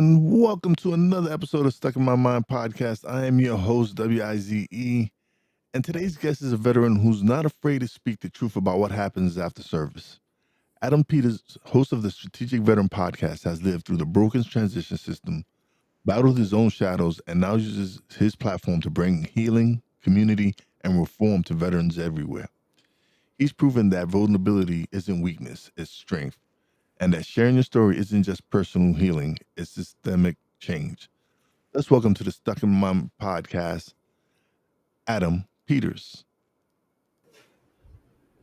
and welcome to another episode of Stuck in My Mind podcast. I am your host, Wize, and today's guest is a veteran who's not afraid to speak the truth about what happens after service. Adam Peters, host of the Strategic Veteran podcast, has lived through the broken transition system, battled his own shadows, and now uses his platform to bring healing, community, and reform to veterans everywhere. He's proven that vulnerability isn't weakness, it's strength, and that sharing your story isn't just personal healing, it's systemic change. Let's welcome to the Stuck in My Mind podcast, Adam Peters.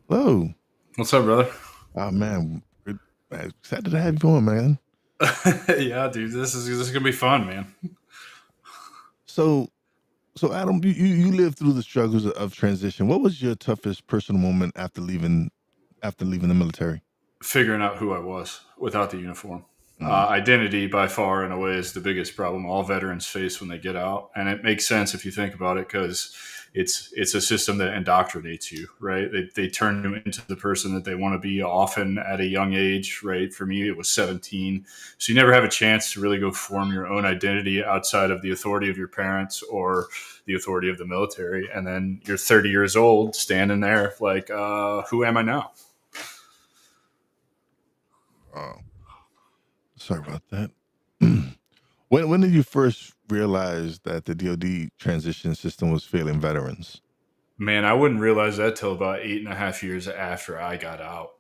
Hello. What's up, brother? Oh, man. Good. Excited to have you on, man. Yeah, dude, this is gonna be fun, man. So, Adam, you lived through the struggles of transition. What was your toughest personal moment after leaving the military? Figuring out who I was without the uniform. Mm, Identity, by far, in a way, is the biggest problem all veterans face when they get out, and it makes sense if you think about it, because it's a system that indoctrinates you, right? They turn you into the person that they want to be, often at a young age, right? For me, it was 17, so you never have a chance to really go form your own identity outside of the authority of your parents or the authority of the military, and then you're 30 years old, standing there like, who am I now? oh, sorry about that. When did you first realize that the DoD transition system was failing veterans? Man, I wouldn't realize that till about 8.5 years after I got out.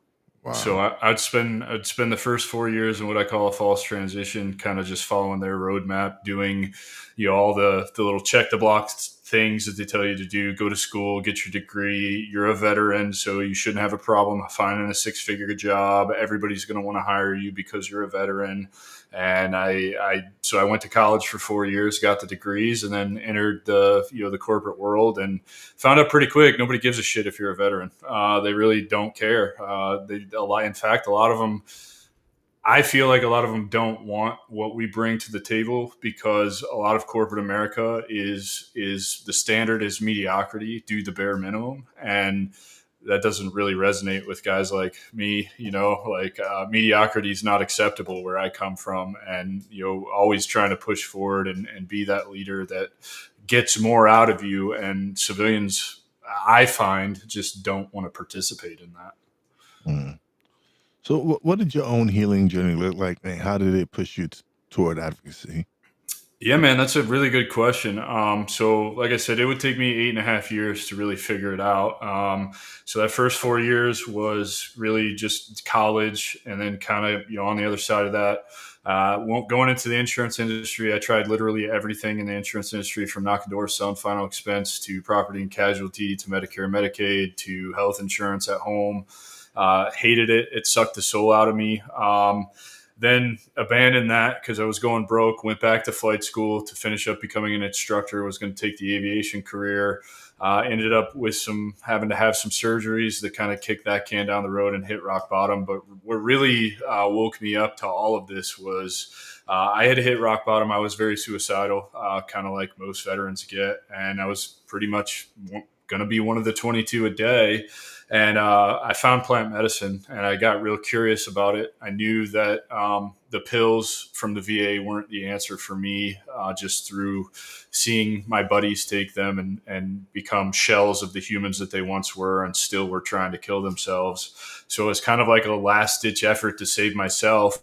So Wow. I'd spend the first 4 years in what I call a false transition, kind of just following their roadmap, doing all the little check the box things that they tell you to do. Go to school, get your degree. You're a veteran, so you shouldn't have a problem finding a 6-figure job. Everybody's going to want to hire you because you're a veteran. And so I went to college for 4 years, got the degrees, and then entered the corporate world, and found out pretty quick nobody gives a shit if you're a veteran. They really don't care. In fact, a lot of them, I feel like a lot of them don't want what we bring to the table, because a lot of corporate America is the standard is mediocrity, do the bare minimum, and that doesn't really resonate with guys like me. Mediocrity is not acceptable where I come from, and always trying to push forward and be that leader that gets more out of you, and civilians, I find, just don't want to participate in that. Mm. So, what did your own healing journey look like, and how did it push you toward advocacy? Yeah, man, that's a really good question. So, like I said, it would take me 8.5 years to really figure it out. So that first 4 years was really just college, and then kind of on the other side of that, going into the insurance industry. I tried literally everything in the insurance industry, from knocking doors, selling final expense, to property and casualty, to Medicare, Medicaid, to health insurance at home. Hated it. It sucked the soul out of me. Then abandoned that because I was going broke, went back to flight school to finish up becoming an instructor, was going to take the aviation career. Ended up with having to have some surgeries that kind of kicked that can down the road and hit rock bottom. But what really woke me up to all of this was I had hit rock bottom. I was very suicidal, kind of like most veterans get. And I was pretty much going to be one of the 22 a day. And I found plant medicine, and I got real curious about it. I knew that the pills from the VA weren't the answer for me, just through seeing my buddies take them and become shells of the humans that they once were, and still were trying to kill themselves. So it was kind of like a last-ditch effort to save myself.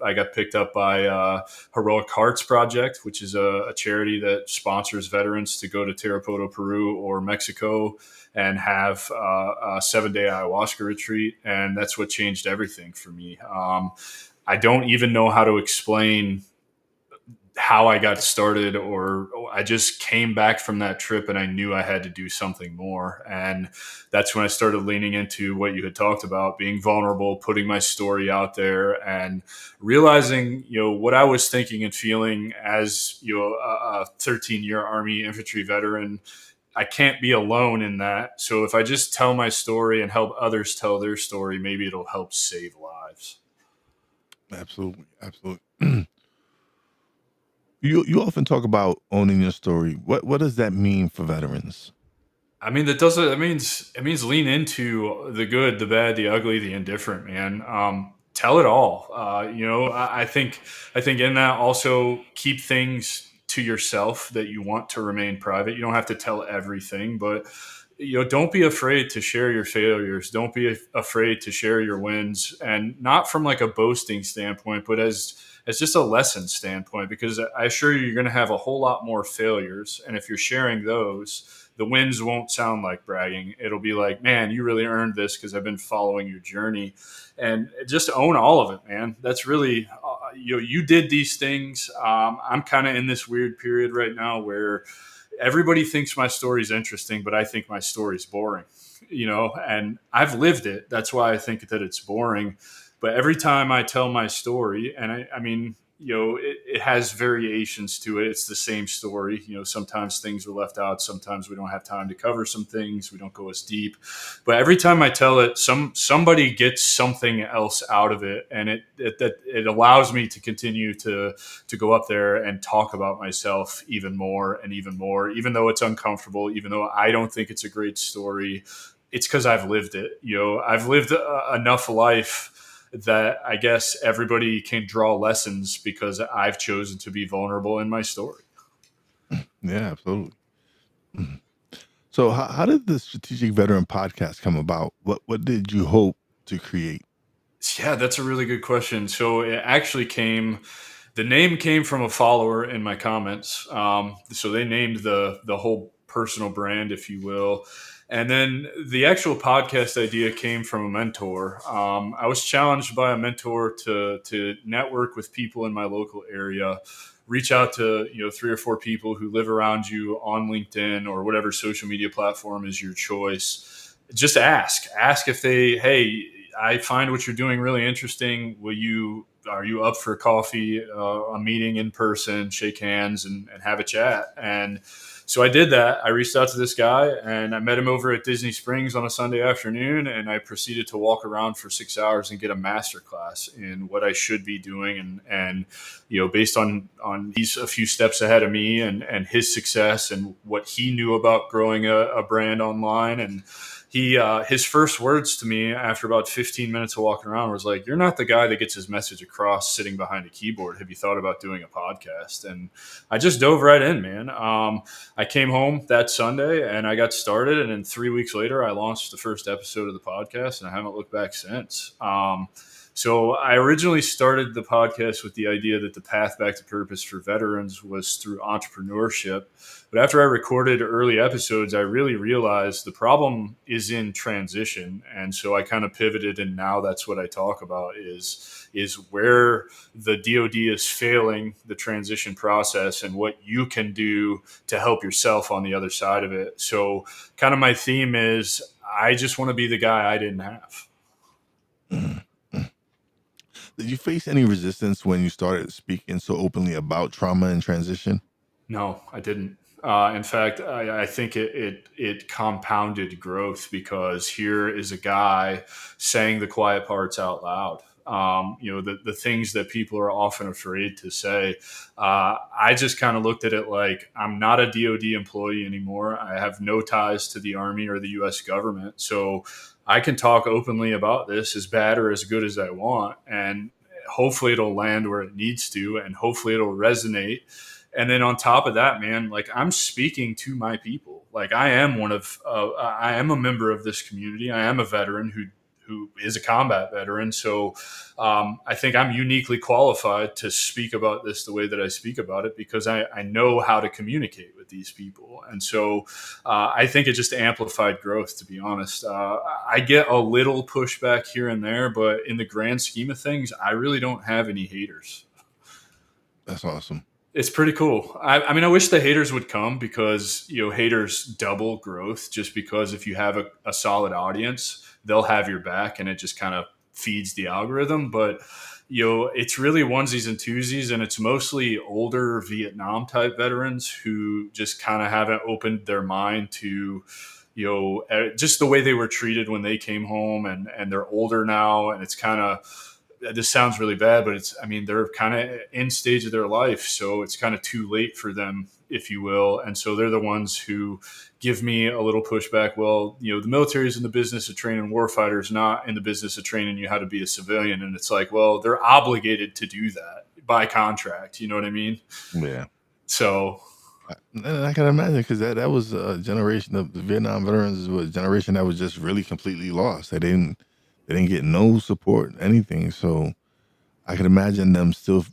I got picked up by Heroic Hearts Project, which is a charity that sponsors veterans to go to Tarapoto, Peru, or Mexico, and have a 7-day ayahuasca retreat. And that's what changed everything for me. I don't even know how to explain how I got started, or I just came back from that trip and I knew I had to do something more. And that's when I started leaning into what you had talked about, being vulnerable, putting my story out there, and realizing, what I was thinking and feeling as, a 13-year Army infantry veteran. I can't be alone in that. So if I just tell my story and help others tell their story, maybe it'll help save lives. Absolutely, absolutely. You often talk about owning your story. What does that mean for veterans? I mean, it means lean into the good, the bad, the ugly, the indifferent, man. tell it all. I think in that also keep things to yourself that you want to remain private. You don't have to tell everything, but don't be afraid to share your failures. Don't be afraid to share your wins, and not from like a boasting standpoint, but as just a lesson standpoint, because I assure you, you're going to have a whole lot more failures. And if you're sharing those, the wins won't sound like bragging. It'll be like, man, you really earned this because I've been following your journey. And just own all of it, man. That's really, you did these things. I'm kind of in this weird period right now where everybody thinks my story is interesting, but I think my story is boring, and I've lived it. That's why I think that it's boring. But every time I tell my story, and I mean, it has variations to it. It's the same story. Sometimes things are left out. Sometimes we don't have time to cover some things. We don't go as deep. But every time I tell it, somebody gets something else out of it, and it allows me to continue to go up there and talk about myself even more and even more, even though it's uncomfortable, even though I don't think it's a great story. It's because I've lived it. I've lived enough life that I guess everybody can draw lessons because I've chosen to be vulnerable in my story. Yeah, absolutely. Mhm. So, how did the Strategic Veteran podcast come about? What did you hope to create? Yeah, that's a really good question. So it actually the name came from a follower in my comments. So they named the whole personal brand, if you will. And then the actual podcast idea came from a mentor. I was challenged by a mentor to network with people in my local area, reach out to 3 or 4 people who live around you on LinkedIn or whatever social media platform is your choice. Just ask if hey, I find what you're doing really interesting. Are you up for coffee, a meeting in person, shake hands, and have a chat? And so I did that. I reached out to this guy, and I met him over at Disney Springs on a Sunday afternoon, and I proceeded to walk around for 6 hours and get a master class in what I should be doing, and based on he's a few steps ahead of me, and his success and what he knew about growing a brand online. And his first words to me after about 15 minutes of walking around was like, "You're not the guy that gets his message across sitting behind a keyboard. Have you thought about doing a podcast?" And I just dove right in, man. I came home that Sunday and I got started, and then 3 weeks later, I launched the first episode of the podcast, and I haven't looked back since. So I originally started the podcast with the idea that the path back to purpose for veterans was through entrepreneurship. But after I recorded early episodes, I really realized the problem is in transition. And so I kind of pivoted, and now that's what I talk about is where the DoD is failing the transition process and what you can do to help yourself on the other side of it. So kind of my theme is I just want to be the guy I didn't have. Mhm. Did you face any resistance when you started speaking so openly about trauma and transition? No, I didn't. In fact, I think it compounded growth because here is a guy saying the quiet parts out loud. The things that people are often afraid to say. I just kind of looked at it like I'm not a DoD employee anymore. I have no ties to the Army or the U.S. government, so I can talk openly about this, as bad or as good as I want, and hopefully it'll land where it needs to, and hopefully it'll resonate. And then on top of that, man, like I'm speaking to my people. Like I am a member of this community. I am a veteran who is a combat veteran. So I think I'm uniquely qualified to speak about this the way that I speak about it because I know how to communicate with these people. And so I think it just amplified growth, to be honest. I get a little pushback here and there, but in the grand scheme of things, I really don't have any haters. That's awesome. It's pretty cool. I mean, I wish the haters would come because, haters double growth just because if you have a solid audience, they'll have your back and it just kind of feeds the algorithm. But, it's really onesies and twosies, and it's mostly older Vietnam type veterans who just kind of haven't opened their mind to, just the way they were treated when they came home, and they're older now. And it's kind of, this sounds really bad, but it's, I mean, they're kind of in stage of their life. So it's kind of too late for them, if you will. And so they're the ones who give me a little pushback. Well, the military is in the business of training warfighters, not in the business of training you how to be a civilian. And it's like, well, they're obligated to do that by contract. You know what I mean? Yeah. So And I can imagine, because that was a generation of the Vietnam veterans, was a generation that was just really completely lost. They didn't get no support, anything. So I can imagine them still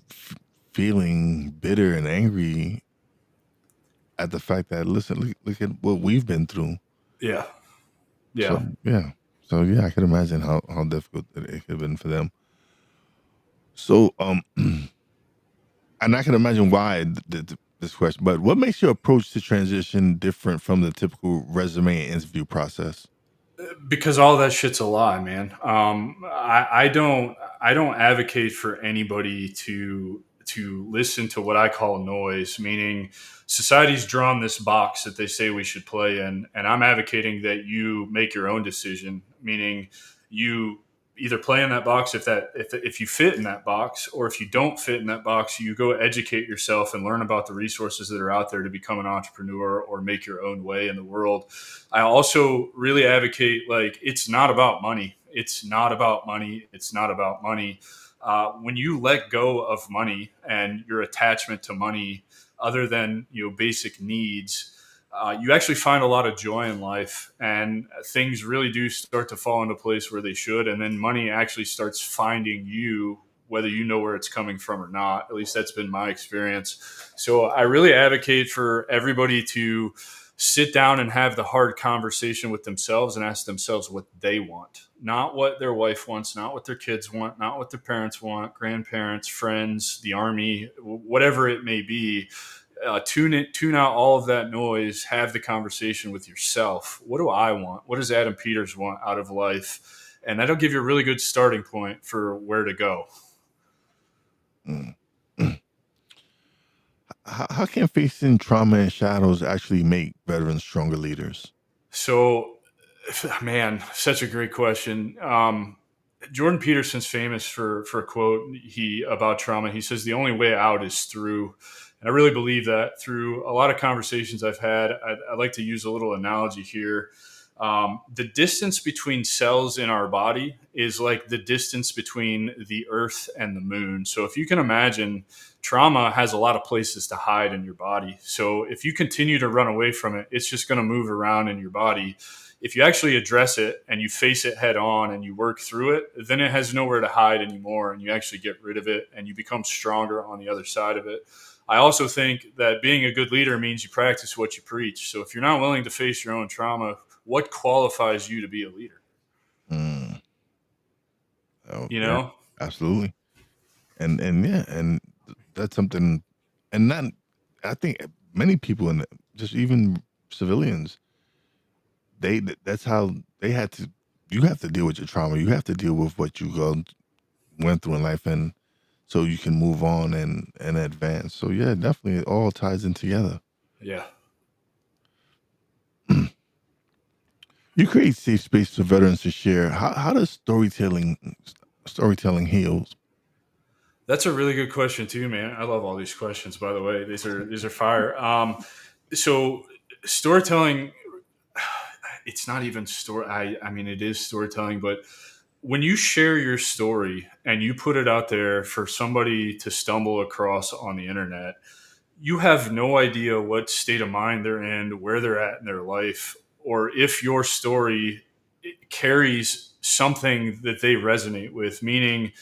feeling bitter and angry at the fact that, listen, look at what we've been through. yeah, So yeah. yeah, I can imagine how difficult it could have been for them. So and I can imagine why this question. But what makes your approach to transition different from the typical resume and interview process? Because all that shit's a lie, man. I don't advocate for anybody to listen to what I call noise, meaning society's drawn this box that they say we should play in, and I'm advocating that you make your own decision, meaning you either play in that box if you fit in that box, or if you don't fit in that box, you go educate yourself and learn about the resources that are out there to become an entrepreneur or make your own way in the world. I also really advocate, like, it's not about money. It's not about money. It's not about money. When you let go of money and your attachment to money, other than basic needs, you actually find a lot of joy in life, and things really do start to fall into place where they should. And then money actually starts finding you, whether you know where it's coming from or not. At least that's been my experience. So I really advocate for everybody to sit down and have the hard conversation with themselves and ask themselves what they want, not what their wife wants, not what their kids want, not what their parents want, grandparents, friends, the army, whatever it may be. Tune out all of that noise. Have the conversation with yourself. What do I want? What does Adam Peters want out of life? And that'll give you a really good starting point for where to go. Mm. How can facing trauma and shadows actually make veterans stronger leaders? So, man, such a great question. Jordan Peterson's famous for a quote he about trauma. He says the only way out is through. And I really believe that. Through a lot of conversations I've had, I'd like to use a little analogy here. The distance between cells in our body is like the distance between the earth and the moon. So if you can imagine, trauma has a lot of places to hide in your body. So if you continue to run away from it, it's just going to move around in your body. If you actually address it and you face it head on and you work through it, then it has nowhere to hide anymore, and you actually get rid of it and you become stronger on the other side of it. I also think that being a good leader means you practice what you preach. So if you're not willing to face your own trauma, what qualifies you to be a leader? Mm. Oh You yeah, know? absolutely. And yeah, and that's something. And not, I think many people in just even civilians, that's how they had to. You have to deal with your trauma. You have to deal with what you went through in life, and so you can move on and advance. So yeah, definitely, it all ties in together. Yeah. You create safe space for veterans to share. How does storytelling heals? That's a really good question too, man. I love all these questions, by the way. These are fire. So storytelling, it's not even story. I mean, it is storytelling, but when you share your story and you put it out there for somebody to stumble across on the internet, you have no idea what state of mind they're in, where they're at in their life, or if your story carries something that they resonate with. Meaning,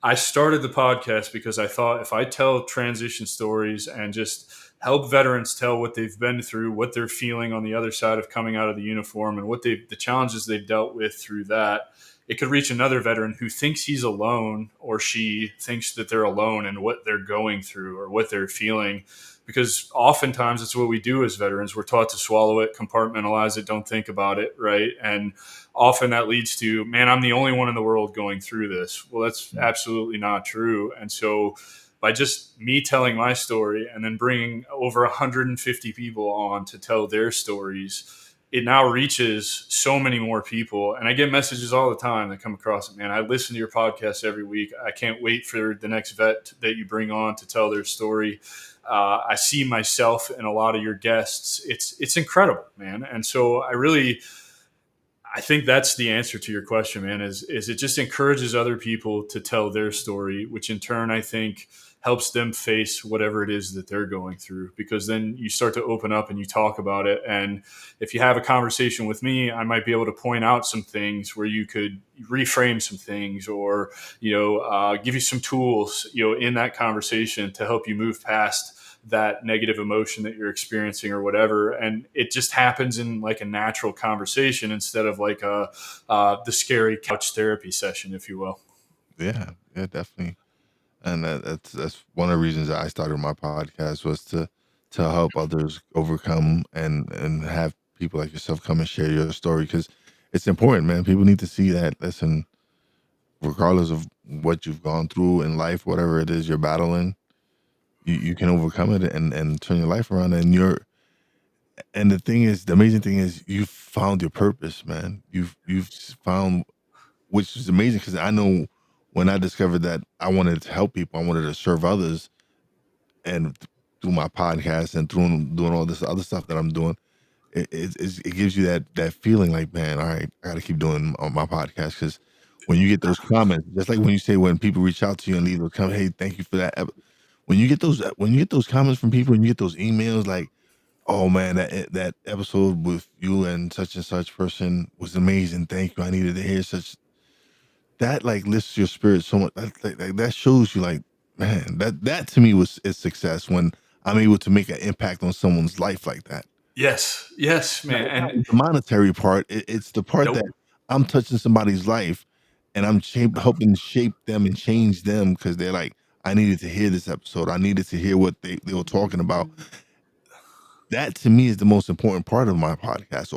I started the podcast because I thought if I tell transition stories and just help veterans tell what they've been through, what they're feeling on the other side of coming out of the uniform, and the challenges they've dealt with through that, it could reach another veteran who thinks he's alone, or she thinks that they're alone in what they're going through or what they're feeling. Because oftentimes it's what we do as veterans. We're taught to swallow it, compartmentalize it, don't think about it, right? And often that leads to, man, I'm the only one in the world going through this. Well, that's absolutely not true. And so by just me telling my story and then bringing over 150 people on to tell their stories, it now reaches so many more people. And I get messages all the time that come across it, man. I listen to your podcast every week. I can't wait for the next vet that you bring on to tell their story. I see myself in a lot of your guests. It's incredible, man. And so I think that's the answer to your question, man, is it just encourages other people to tell their story, which in turn I think helps them face whatever it is that they're going through, because then you start to open up and you talk about it. And if you have a conversation with me, I might be able to point out some things where you could reframe some things, or give you some tools in that conversation to help you move past that negative emotion that you're experiencing or whatever. And it just happens in like a natural conversation instead of like the scary couch therapy session, if you will. Yeah, yeah, definitely. And that's one of the reasons that I started my podcast, was to help others overcome and have people like yourself come and share your story, because it's important, man. People need to see that. Listen, regardless of what you've gone through in life, whatever it is you're battling, you can overcome it and turn your life around. And the thing is, the amazing thing is, you've found your purpose, man. You've found, which is amazing, because I know when I discovered that I wanted to help people, I wanted to serve others, and through my podcast and through doing all this other stuff that I'm doing, it gives you that feeling like, man, all right, I got to keep doing my podcast, because when you get those comments, just like when you say, when people reach out to you and leave a comment, hey, thank you for that. When you get those comments from people, and you get those emails like, oh man, that episode with you and such person was amazing. Thank you. I needed to hear such. That like lifts your spirit so much. That shows you like, man, that to me is success, when I'm able to make an impact on someone's life like that. Yes, man. It's not And the monetary part. It's the part that nope. I'm touching somebody's life, and I'm helping shape them and change them, because they're like, I needed to hear this episode. I needed to hear what they were talking about. That to me is the most important part of my podcast,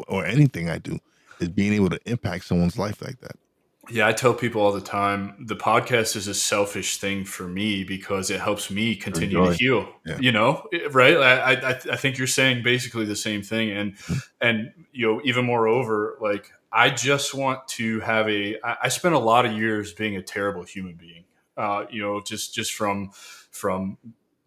or anything I do, is being able to impact someone's life like that. Yeah, I tell people all the time, the podcast is a selfish thing for me because it helps me For continue to joy. heal. Yeah. Right? I think you're saying basically the same thing, Mhm. and even moreover, like I just want to have I spent a lot of years being a terrible human being. Just from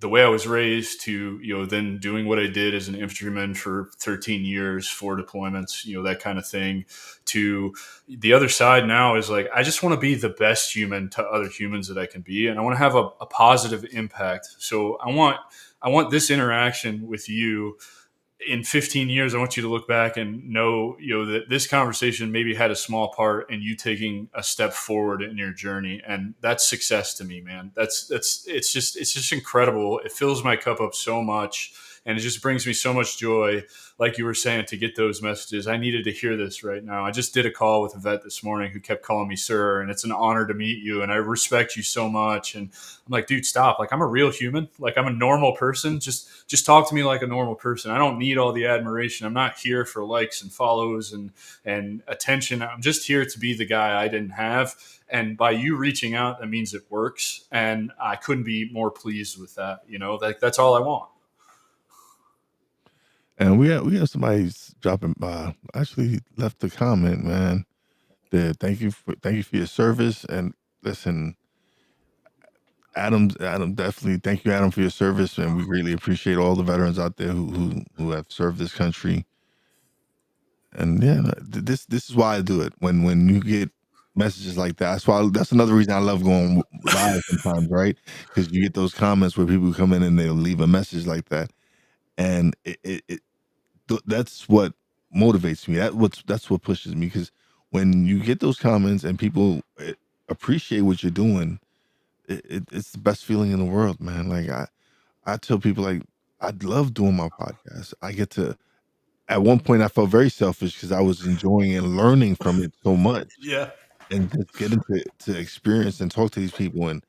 the way I was raised to then doing what I did as an infantryman for 13 years, 4 deployments, that kind of thing, to the other side now is like I just want to be the best human to other humans that I can be, and I want to have a positive impact. So I want this interaction with you in 15 years. I want you to look back and know that this conversation maybe had a small part in you taking a step forward in your journey, and that's success to me, man. That's it's just incredible. It fills my cup up so much, and it just brings me so much joy. Like you were saying, to get those messages, I needed to hear this right now. I just did a call with a vet this morning who kept calling me sir, and it's an honor to meet you, and I respect you so much. And I'm like, dude, stop. Like, I'm a real human. Like, I'm a normal person. Just talk to me like a normal person. I don't need all the admiration. I'm not here for likes and follows and attention. I'm just here to be the guy I didn't have. And by you reaching out, that means it works. And I couldn't be more pleased with that. That's all I want. And we have somebody dropping actually left a comment, man. That thank you for your service. And listen, Adam, definitely thank you, Adam, for your service, and we greatly appreciate all the veterans out there who have served this country. And yeah, this is why I do it. When you get messages like that, that's another reason I love going live sometimes, right? Because you get those comments where people come in and they'll leave a message like that, and that's what motivates me. That's what pushes me, because when you get those comments and people appreciate what you're doing, it's the best feeling in the world, man. Like I tell people, like, I love doing my podcast. I get to. At one point, I felt very selfish because I was enjoying and learning from it so much, Yeah. and just getting to experience and talk to these people and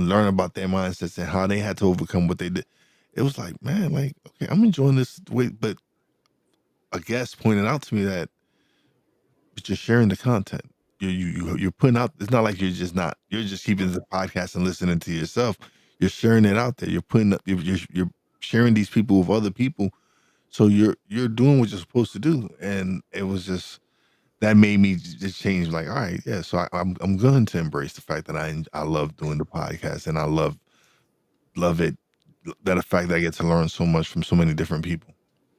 learn about their mindsets and how they had to overcome what they did. It was like, man, like, okay, I'm enjoying this way, but a guest pointed out to me that, but you're sharing the content. You're putting out. It's not like you're just keeping the podcast and listening to yourself. You're sharing it out there. You're putting up. You're sharing these people with other people, So you're doing what you're supposed to do, and it was just that made me just change. Like, all right, yeah. So I'm going to embrace the fact that I love doing the podcast, and I love it. That the fact that I get to learn so much from so many different people.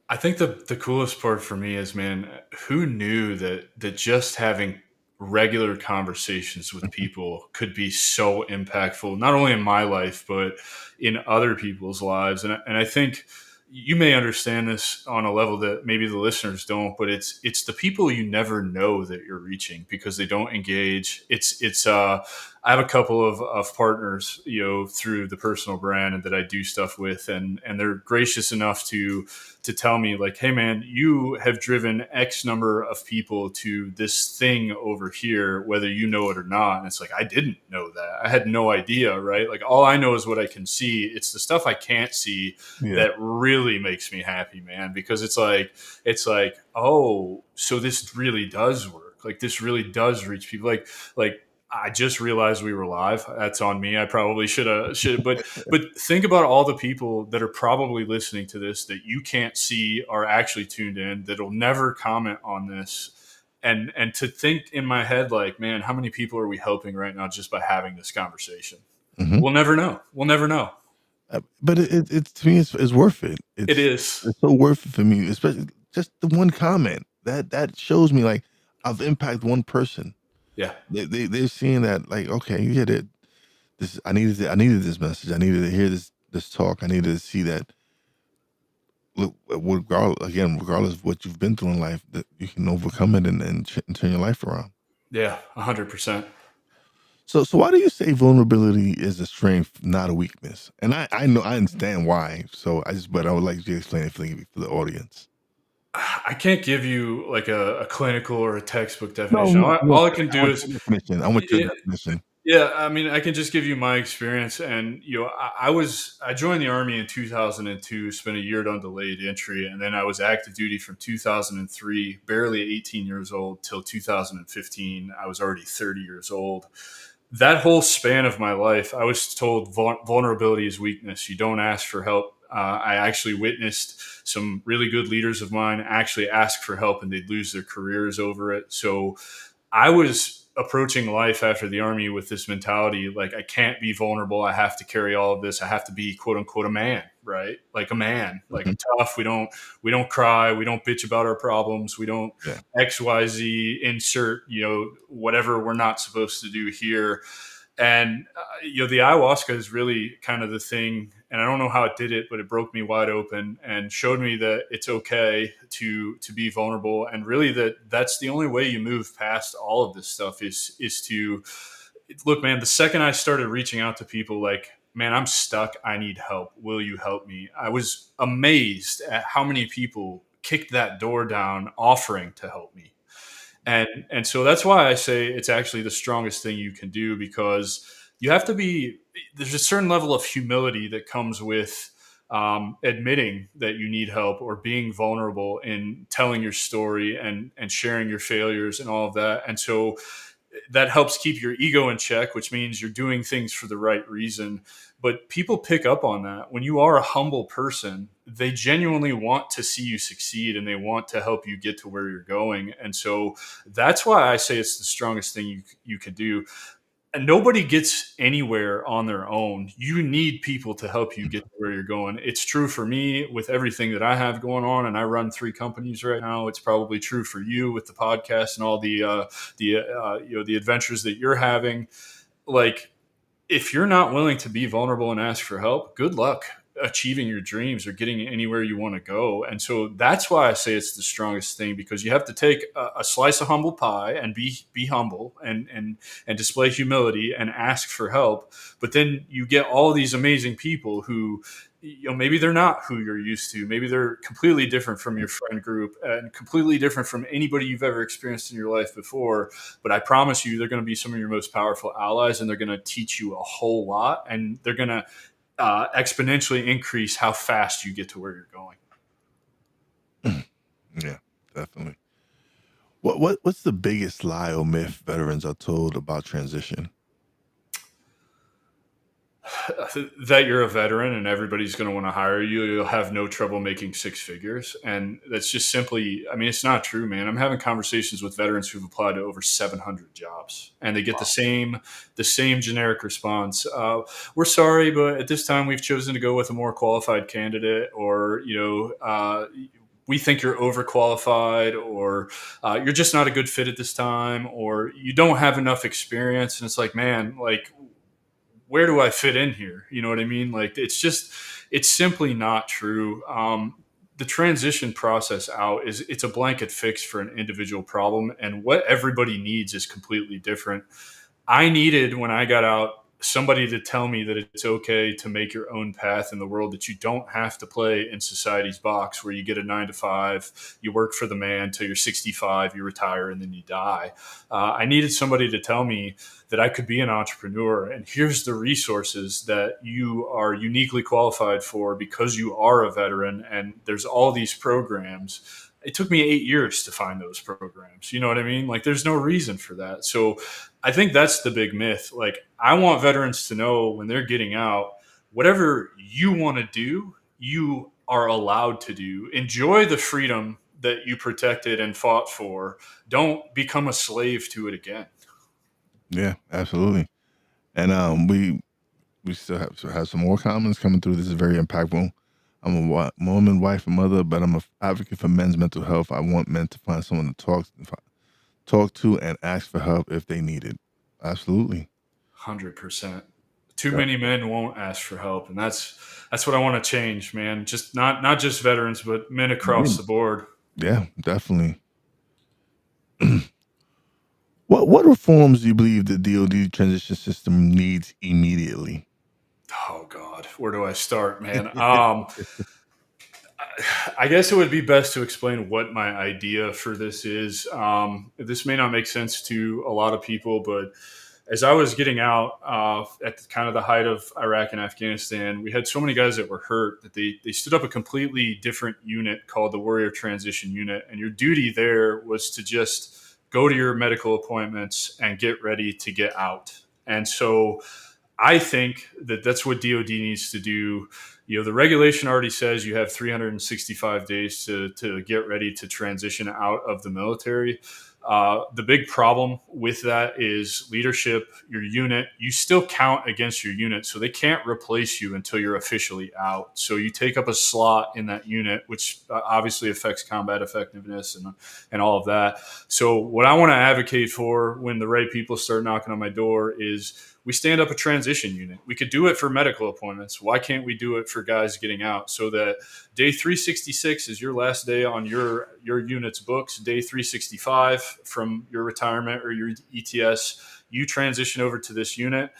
I think the coolest part for me is, man, who knew that just having regular conversations with people could be so impactful, not only in my life but in other people's lives. And I think you may understand this on a level that maybe the listeners don't, but it's the people you never know that you're reaching because they don't engage. It's I have a couple of partners, through the personal brand and that I do stuff with, and they're gracious enough to tell me like, hey man, you have driven X number of people to this thing over here, whether you know it or not. And it's like, I didn't know that. I had no idea, right? Like all I know is what I can see. It's the stuff I can't see Yeah. that really makes me happy, man, because it's like, oh, so this really does work. Like this really does reach people. Like I just realized we were live. That's on me. I probably should, but think about all the people that are probably listening to this that you can't see are actually tuned in, that'll never comment on this. And to think in my head, like, man, how many people are we helping right now just by having this conversation? Hmm. We'll never know. We'll never know. But it's to me, it's worth it. It is. It's so worth it for me, especially just the one comment that shows me like I've impacted one person. Yeah. They're seeing that like, okay, yeah, that this I needed this message. I needed to hear this talk. I needed to see that. Look, regardless of what you've been through in life, that you can overcome it and turn your life around. Yeah. 100%. So why do you say vulnerability is a strength, not a weakness? And I know I understand why. But I would like you to explain it for the audience. I can't give you like a clinical or a textbook No, definition. no, no. All I can I do want is, your definition. I want your yeah, definition. yeah, I mean, I can just give you my experience. And I joined the army in 2002, spent a year at undelayed entry, and then I was active duty from 2003, barely 18 years old, till 2015. I was already 30 years old. That whole span of my life, I was told vulnerability is weakness. You don't ask for help. I actually witnessed some really good leaders of mine actually ask for help and they'd lose their careers over it. So I was approaching life after the army with this mentality, like, I can't be vulnerable. I have to carry all of this. I have to be quote unquote a man, right? Like a man, like Mhm. I'm tough. We don't cry. We don't bitch about our problems. We don't Yeah. XYZ insert, whatever we're not supposed to do here. And the ayahuasca is really kind of the thing, and I don't know how it did it, but it broke me wide open and showed me that it's okay to be vulnerable, and really that's the only way you move past all of this stuff is to look, man. The second I started reaching out to people like, man, I'm stuck, I need help, will you help me? I was amazed at how many people kicked that door down offering to help me. And so that's why I say it's actually the strongest thing you can do, because you have to be, there's a certain level of humility that comes with admitting that you need help, or being vulnerable in telling your story and sharing your failures and all of that. And so that helps keep your ego in check, which means you're doing things for the right reason. But people pick up on that. When you are a humble person, they genuinely want to see you succeed and they want to help you get to where you're going. And so that's why I say it's the strongest thing you can do. And nobody gets anywhere on their own. You need people to help you get to where you're going. It's true for me with everything that I have going on, and I run 3 companies right now. It's probably true for you with the podcast and all the adventures that you're having. Like, if you're not willing to be vulnerable and ask for help, good luck achieving your dreams or getting anywhere you want to go. And so that's why I say it's the strongest thing, because you have to take a slice of humble pie and be humble and display humility and ask for help. But then you get all these amazing people who, maybe they're not who you're used to. Maybe they're completely different from your friend group and completely different from anybody you've ever experienced in your life before. But I promise you, they're going to be some of your most powerful allies, and they're going to teach you a whole lot, and they're going to exponentially increase how fast you get to where you're going. Yeah, definitely. What's the biggest lie or myth veterans are told about transition? That you're a veteran and everybody's going to want to hire you. You'll have no trouble making six figures. And that's just simply, I mean, it's not true, man. I'm having conversations with veterans who've applied to over 700 jobs and they get the same generic response. We're sorry, but at this time we've chosen to go with a more qualified candidate, or, we think you're overqualified, or you're just not a good fit at this time, or you don't have enough experience. And it's like, man, like, where do I fit in here? You know what I mean? Like, it's simply not true. The transition process out it's a blanket fix for an individual problem, and what everybody needs is completely different. I needed, when I got out, somebody to tell me that it's okay to make your own path in the world, that you don't have to play in society's box where you get a 9 to 5, you work for the man till you're 65, you retire, and then you die. I needed somebody to tell me that I could be an entrepreneur, and here's the resources that you are uniquely qualified for because you are a veteran, and there's all these programs. It took me 8 years to find those programs. You know what I mean? Like, there's no reason for that. So I think that's the big myth. Like, I want veterans to know when they're getting out, whatever you want to do, you are allowed to do. Enjoy the freedom that you protected and fought for. Don't become a slave to it again. Yeah, absolutely. And we still have some more comments coming through. This is very impactful. I'm a woman, wife, and mother, but I'm an advocate for men's mental health. I want men to find someone to talk to and ask for help if they need it. Absolutely. 100%. Too Yep. many men won't ask for help, and that's what I want to change, man. Just not just veterans, but men across the board. Yeah, definitely. What reforms do you believe the DoD transition system needs immediately? Oh God, where do I start, man? I guess it would be best to explain what my idea for this is. This may not make sense to a lot of people, but as I was getting out at kind of the height of Iraq and Afghanistan, we had so many guys that were hurt that they stood up a completely different unit called the Warrior Transition Unit. And your duty there was to just go to your medical appointments and get ready to get out. And so I think that that's what DoD needs to do. The regulation already says you have 365 days to get ready to transition out of the military. The big problem with that is leadership. Your unit, you still count against your unit, so they can't replace you until you're officially out. So you take up a slot in that unit, which obviously affects combat effectiveness and all of that. So what I want to advocate for when the right people start knocking on my door is we stand up a transition unit. We could do it for medical appointments. Why can't we do it for guys getting out, so that day 366 is your last day on your unit's books. Day 365 from your retirement or your ETS, you transition over to this unit.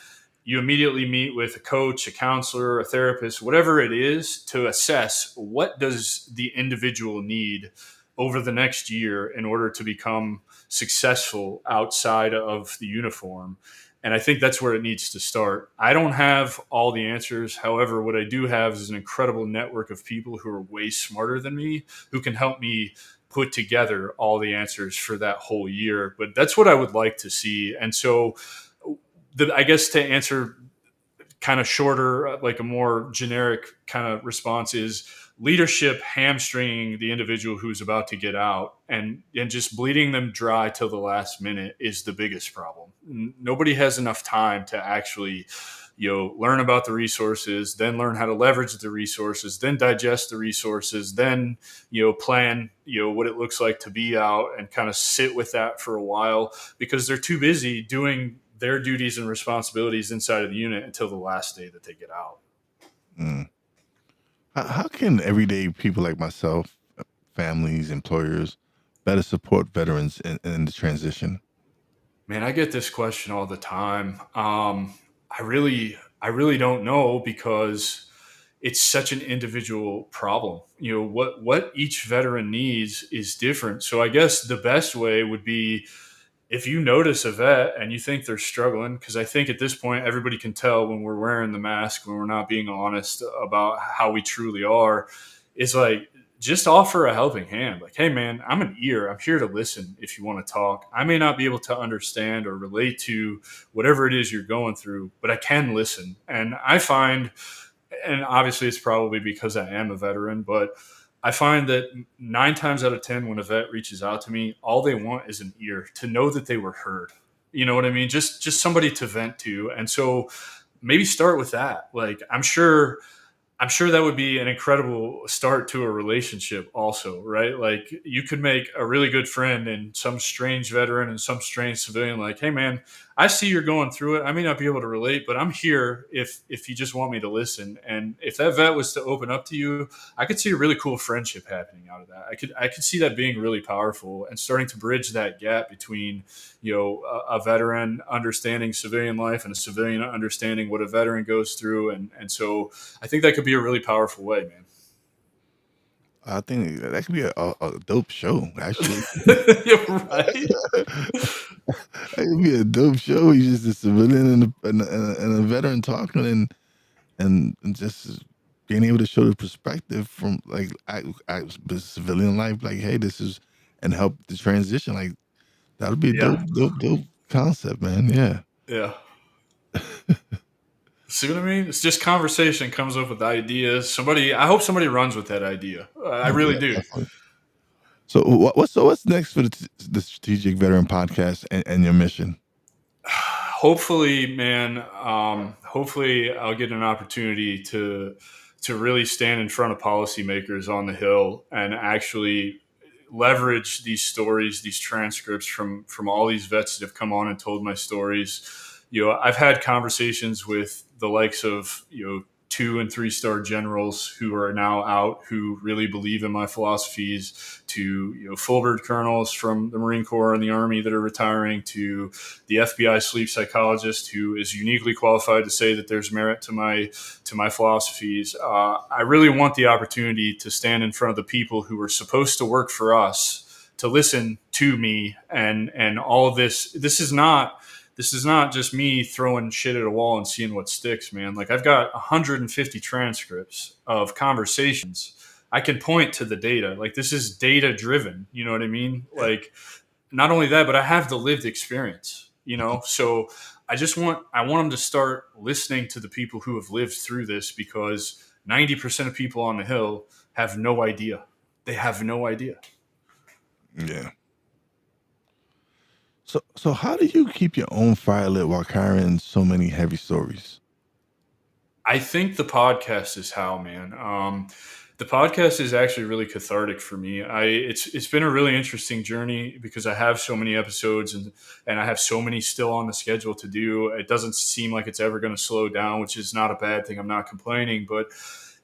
You immediately meet with a coach, a counselor, a therapist, whatever it is, to assess what does the individual need over the next year in order to become successful outside of the uniform. And I think that's where it needs to start. I don't have all the answers. However, what I do have is an incredible network of people who are way smarter than me, who can help me put together all the answers for that whole year. But that's what I would like to see. And so, I guess, to answer kind of shorter, like a more generic kind of response, is leadership hamstringing the individual who's about to get out and just bleeding them dry till the last minute is the biggest problem. Nobody has enough time to actually learn about the resources, then learn how to leverage the resources, then digest the resources, then plan what it looks like to be out, and kind of sit with that for a while, because they're too busy doing their duties and responsibilities inside of the unit until the last day that they get out. Mm. How can everyday people like myself, families, employers, better support veterans in the transition? Man, I get this question all the time. I really don't know, because it's such an individual problem. What each veteran needs is different. So I guess the best way would be, if you notice a vet and you think they're struggling, because I think at this point everybody can tell when we're wearing the mask, when we're not being honest about how we truly are, it's like, just offer a helping hand. Like, hey, man, I'm an ear. I'm here to listen if you want to talk. I may not be able to understand or relate to whatever it is you're going through, but I can listen. And I find, and obviously it's probably because I am a veteran, but I find that 9 times out of 10, when a vet reaches out to me, all they want is an ear to know that they were heard. You know what I mean? Just somebody to vent to. And so maybe start with that. Like, I'm sure that would be an incredible start to a relationship also, right? Like, you could make a really good friend and some strange veteran and some strange civilian, like, hey man, I see you're going through it. I may not be able to relate, but I'm here if you just want me to listen. And if that vet was to open up to you, I could see a really cool friendship happening out of that. I could see that being really powerful and starting to bridge that gap between, a veteran understanding civilian life and a civilian understanding what a veteran goes through. And so I think that could be a really powerful way, man. I think that could be a dope show, actually. You're right. That could be a dope show. He's just a civilian and a veteran talking and just being able to show the perspective from like the civilian life. Like, hey, this is and help the transition. Like that would be a Yeah. dope concept, man. Yeah. Yeah. See what I mean? It's just conversation comes up with ideas. I hope somebody runs with that idea. I Oh really yeah, do. definitely. So what's next for the Strategic Veteran Podcast and your mission? Hopefully, man. Hopefully, I'll get an opportunity to really stand in front of policymakers on the Hill and actually leverage these stories, these transcripts from all these vets that have come on and told my stories. I've had conversations with the likes of 2 and 3 star generals who are now out, who really believe in my philosophies, to full bird colonels from the Marine Corps and the Army that are retiring, to the FBI sleep psychologist who is uniquely qualified to say that there's merit to my philosophies. I really want the opportunity to stand in front of the people who are supposed to work for us, to listen to me, and all of this. This is not just me throwing shit at a wall and seeing what sticks, man. Like, I've got 150 transcripts of conversations. I can point to the data. Like, this is data driven. You know what I mean? Yeah. Like, not only that, but I have the lived experience. So I want them to start listening to the people who have lived through this, because 90% of people on the Hill have no idea. They have no idea. Yeah. So how do you keep your own fire lit while carrying so many heavy stories? I think the podcast is how, man. The podcast is actually really cathartic for me. It's been a really interesting journey because I have so many episodes and I have so many still on the schedule to do. It doesn't seem like it's ever going to slow down, which is not a bad thing. I'm not complaining, but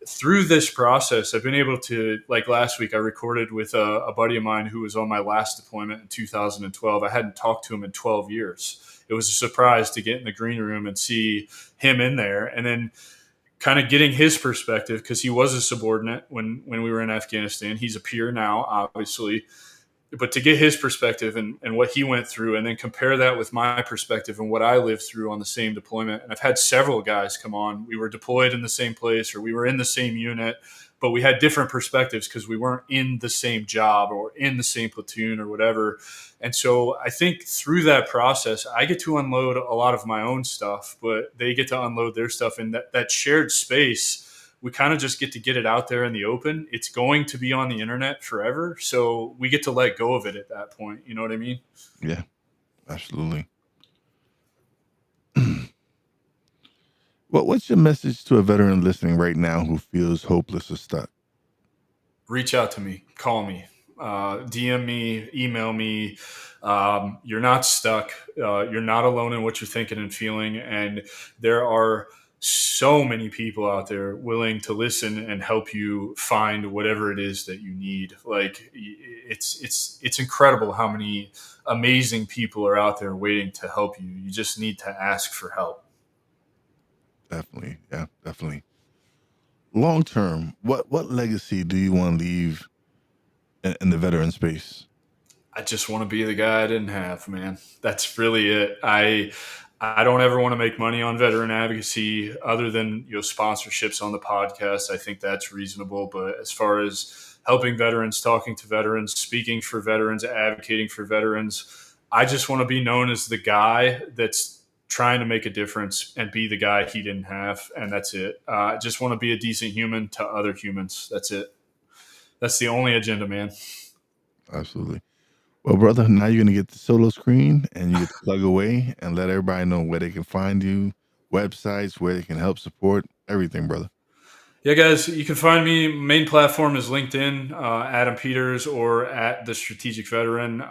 through this process, I've been able to, like last week, I recorded with a buddy of mine who was on my last deployment in 2012. I hadn't talked to him in 12 years. It was a surprise to get in the green room and see him in there, and then kind of getting his perspective, because he was a subordinate when we were in Afghanistan. He's a peer now, obviously, but to get his perspective and what he went through, and then compare that with my perspective and what I lived through on the same deployment. And I've had several guys come on. We were deployed in the same place, or we were in the same unit, but we had different perspectives because we weren't in the same job or in the same platoon or whatever. And so I think through that process, I get to unload a lot of my own stuff, but they get to unload their stuff in that shared space. We kind of just get to get it out there in the open. It's going to be on the internet forever. So we get to let go of it at that point. You know what I mean? Yeah, absolutely. What's your message to a veteran listening right now who feels hopeless or stuck? Reach out to me, call me, DM me, email me. You're not stuck. You're not alone in what you're thinking and feeling. And there are so many people out there willing to listen and help you find whatever it is that you need. Like, it's incredible how many amazing people are out there waiting to help you. You just need to ask for help. Definitely. Yeah, definitely. Long term, what legacy do you want to leave in the veteran space? I just want to be the guy I didn't have, man. That's really it. I don't ever want to make money on veteran advocacy other than sponsorships on the podcast. I think that's reasonable. But as far as helping veterans, talking to veterans, speaking for veterans, advocating for veterans, I just want to be known as the guy that's trying to make a difference and be the guy he didn't have, and that's it. I just want to be a decent human to other humans. That's it. That's the only agenda, man. Absolutely. Well, brother, now you're gonna get the solo screen and you get to plug away and let everybody know where they can find you, websites, where they can help support everything, brother. Yeah, guys, you can find me. Main platform is LinkedIn, Adam Peters, or at the Strategic Veteran.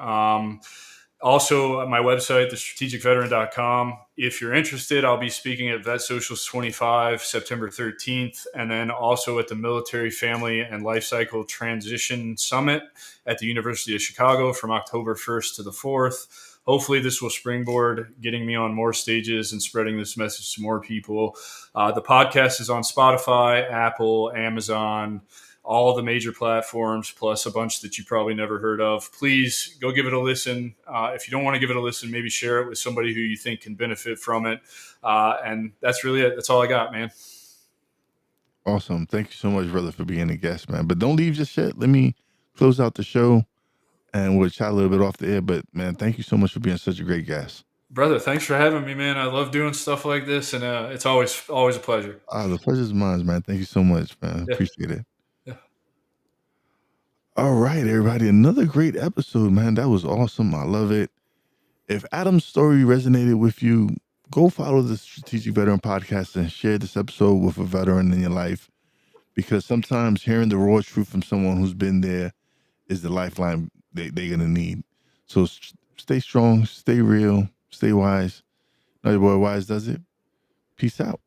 Also, my website, thestrategicveteran.com. If you're interested, I'll be speaking at Vet Socials 25, September 13th, and then also at the Military Family and Life Cycle Transition Summit at the University of Chicago from October 1st to the 4th. Hopefully, this will springboard getting me on more stages and spreading this message to more people. The podcast is on Spotify, Apple, Amazon, all the major platforms, plus a bunch that you probably never heard of. Please go give it a listen. If you don't want to give it a listen, maybe share it with somebody who you think can benefit from it. And that's really it. That's all I got, man. Awesome. Thank you so much, brother, for being a guest, man. But don't leave just yet. Let me close out the show and we'll chat a little bit off the air. But man, thank you so much for being such a great guest. Brother, thanks for having me, man. I love doing stuff like this, and it's always a pleasure. The pleasure's mine, man. Thank you so much, man. Yeah. Appreciate it. Yeah. All right, everybody. Another great episode, man. That was awesome. I love it. If Adam's story resonated with you, go follow the Strategic Veteran Podcast and share this episode with a veteran in your life. Because sometimes hearing the raw truth from someone who's been there is the lifeline they're going to need. So stay strong, stay real, stay wise. Now your boy Wize does it. Peace out.